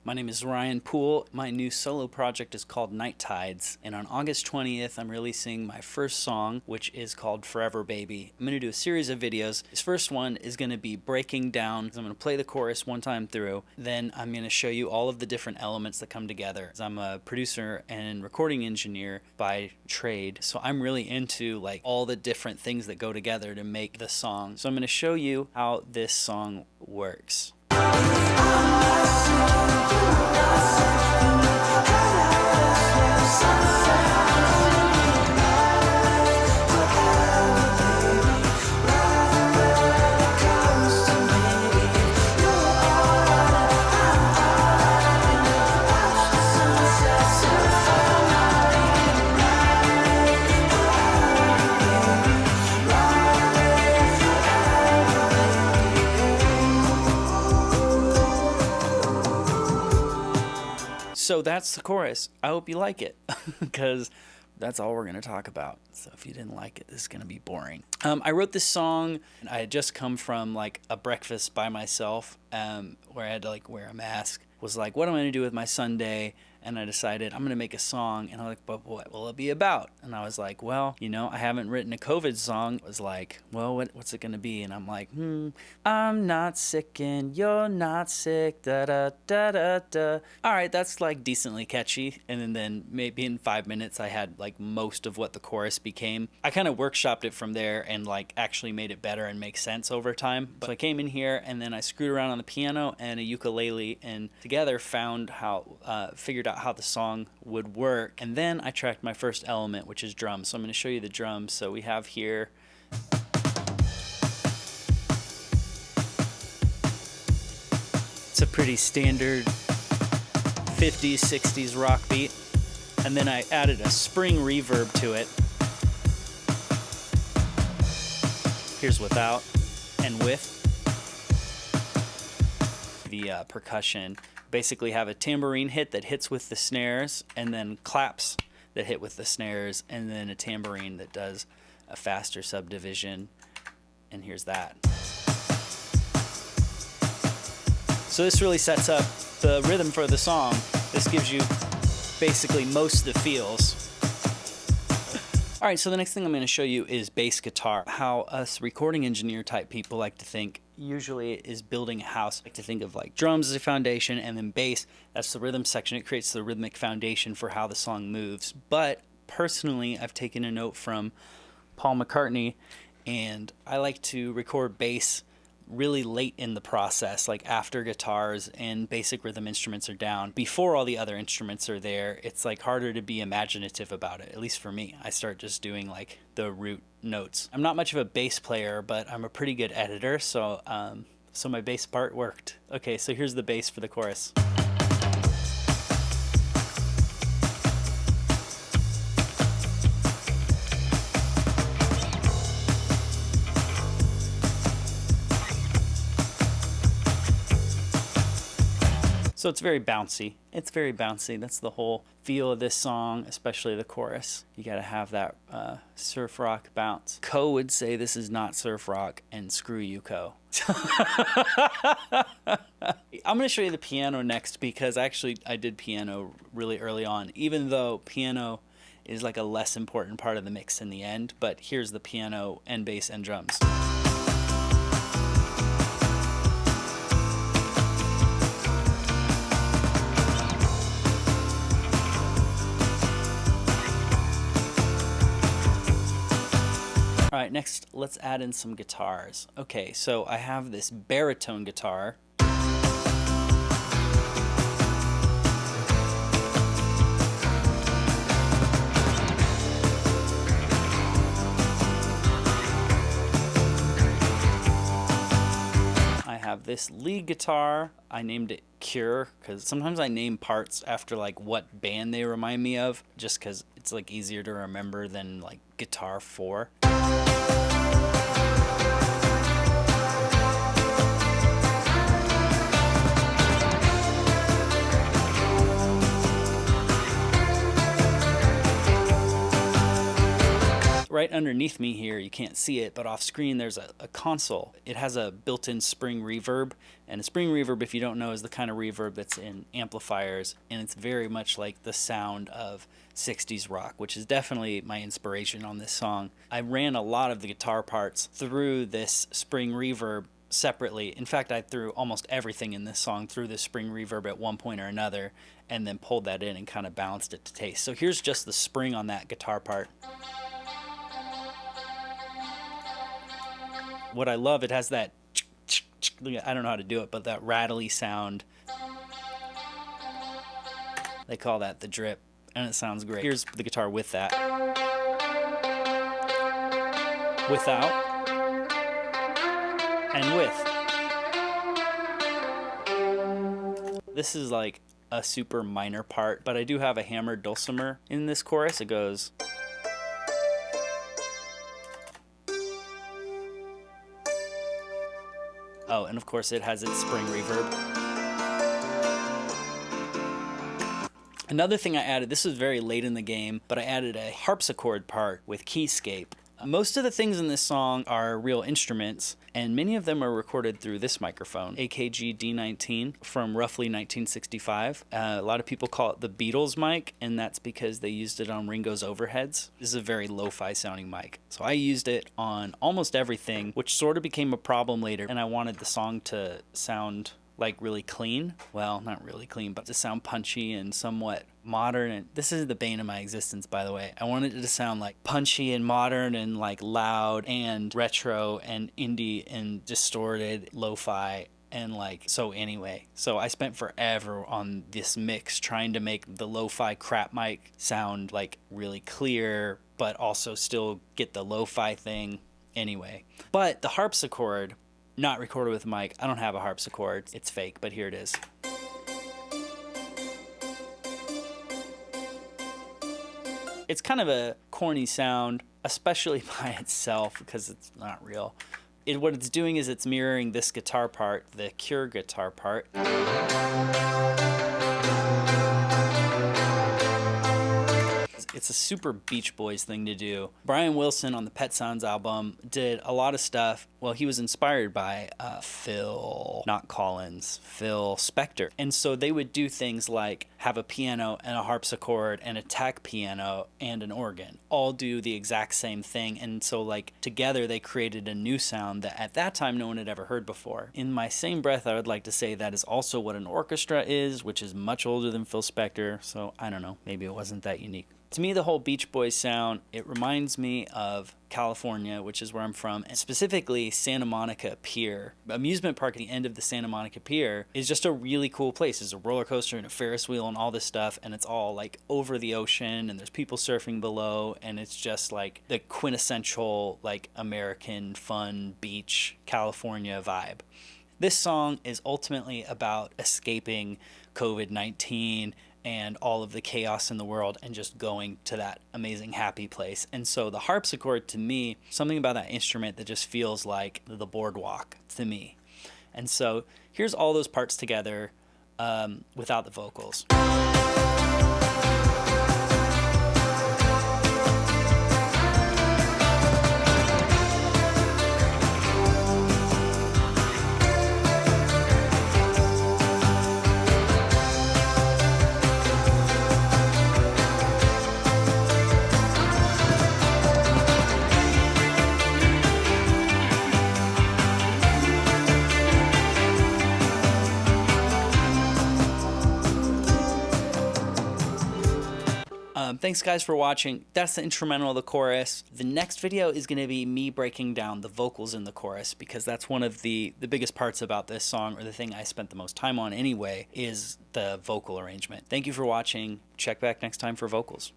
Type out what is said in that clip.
My name is Ryan Poole. My new solo project is called Night Tides, and on August 20th, I'm releasing my first song, which is called Forever Baby. I'm going to do a series of videos. This first one is going to be breaking down. I'm going to play the chorus one time through, then I'm going to show you all of the different elements that come together. I'm a producer and recording engineer by trade, so I'm really into like all the different things that go together to make the song. So I'm going to show you how this song works. So that's the chorus. I hope you like it because that's all we're going to talk about. So if you didn't like it, this is going to be boring. I wrote this song and I had just come from like a breakfast by myself where I had to like wear a mask. Was like, what am I going to do with my Sunday? And I decided I'm going to make a song. And I was like, but what will it be about? And I was like, well, you know, I haven't written a COVID song. It was like, well, what's it going to be? And I'm like, I'm not sick and you're not sick. Da da da da da. All right, that's like decently catchy. And then maybe in 5 minutes, I had like most of what the chorus became. I kind of workshopped it from there and like actually made it better and make sense over time. So I came in here and then I screwed around on the piano and a ukulele and together figured out how the song would work. And then I tracked my first element, which is drums. So I'm going to show you the drums. So we have here it's a pretty standard 50s, 60s rock beat. And then I added a spring reverb to it. Here's without and with. The percussion. Basically have a tambourine hit that hits with the snares and then claps that hit with the snares and then a tambourine that does a faster subdivision, and here's that. So this really sets up the rhythm for the song. This gives you basically most of the feels. All right, so the next thing I'm going to show you is bass guitar. How us recording engineer type people like to think usually is building a house. I like to think of like drums as a foundation and then bass, that's the rhythm section. It creates the rhythmic foundation for how the song moves. But personally, I've taken a note from Paul McCartney, and I like to record bass really late in the process, like after guitars and basic rhythm instruments are down, before all the other instruments are there. It's like harder to be imaginative about it, at least for me. I start just doing like the root notes. I'm not much of a bass player, but I'm a pretty good editor, so my bass part worked. Okay, so here's the bass for the chorus. So it's very bouncy. It's very bouncy. That's the whole feel of this song, especially the chorus. You gotta have that surf rock bounce. Co would say this is not surf rock, and screw you, Co. I'm gonna show you the piano next because actually I did piano really early on, even though piano is like a less important part of the mix in the end. But here's the piano and bass and drums. All right, next let's add in some guitars. Okay, so I have this baritone guitar. I have this lead guitar. I named it Cure because sometimes I name parts after like what band they remind me of, just because it's like easier to remember than like Guitar 4. right underneath me here, you can't see it, but off screen there's a console. It has a built-in spring reverb, and a spring reverb, if you don't know, is the kind of reverb that's in amplifiers, and it's very much like the sound of 60s rock, which is definitely my inspiration on this song. I ran a lot of the guitar parts through this spring reverb separately. In fact, I threw almost everything in this song through the spring reverb at one point or another, and then pulled that in and kind of balanced it to taste. So here's just the spring on that guitar part. What I love, it has that, I don't know how to do it, but that rattly sound. They call that the drip, and it sounds great. Here's the guitar with that. Without. And with. This is like a super minor part, but I do have a hammered dulcimer in this chorus. It goes... Oh, and of course it has its spring reverb. Another thing I added, this was very late in the game, but I added a harpsichord part with keyscape. Most of the things in this song are real instruments, and many of them are recorded through this microphone, AKG D19 from roughly 1965. A lot of people call it the Beatles mic, and that's because they used it on Ringo's overheads. This is a very lo-fi sounding mic. So I used it on almost everything, which sort of became a problem later, and I wanted the song to sound like really clean. Well, not really clean, but to sound punchy and somewhat modern. And this is the bane of my existence, by the way. I wanted it to sound like punchy and modern and like loud and retro and indie and distorted lo-fi. And like, so anyway, so I spent forever on this mix trying to make the lo-fi crap mic sound like really clear, but also still get the lo-fi thing anyway. But the harpsichord, not recorded with a mic. I don't have a harpsichord. It's fake, but here it is. It's kind of a corny sound, especially by itself, because it's not real. What it's doing is it's mirroring this guitar part, the Cure guitar part. It's a super Beach Boys thing to do. Brian Wilson on the Pet Sounds album did a lot of stuff. Well, he was inspired by Phil Spector. And so they would do things like have a piano and a harpsichord and a tack piano and an organ all do the exact same thing. And so like together they created a new sound that at that time no one had ever heard before. In my same breath, I would like to say that is also what an orchestra is, which is much older than Phil Spector. So I don't know, maybe it wasn't that unique. To me, the whole Beach Boys sound, it reminds me of California, which is where I'm from, and specifically Santa Monica Pier. Amusement park at the end of the Santa Monica Pier is just a really cool place. There's a roller coaster and a Ferris wheel and all this stuff, and it's all like over the ocean, and there's people surfing below, and it's just like the quintessential like American fun beach California vibe. This song is ultimately about escaping COVID-19 and all of the chaos in the world and just going to that amazing happy place. And so the harpsichord, to me, something about that instrument that just feels like the boardwalk to me. And so here's all those parts together without the vocals. Thanks guys for watching. That's the instrumental of the chorus. The next video is going to be me breaking down the vocals in the chorus, because that's one of the biggest parts about this song, or the thing I spent the most time on anyway, is the vocal arrangement. Thank you for watching. Check back next time for vocals.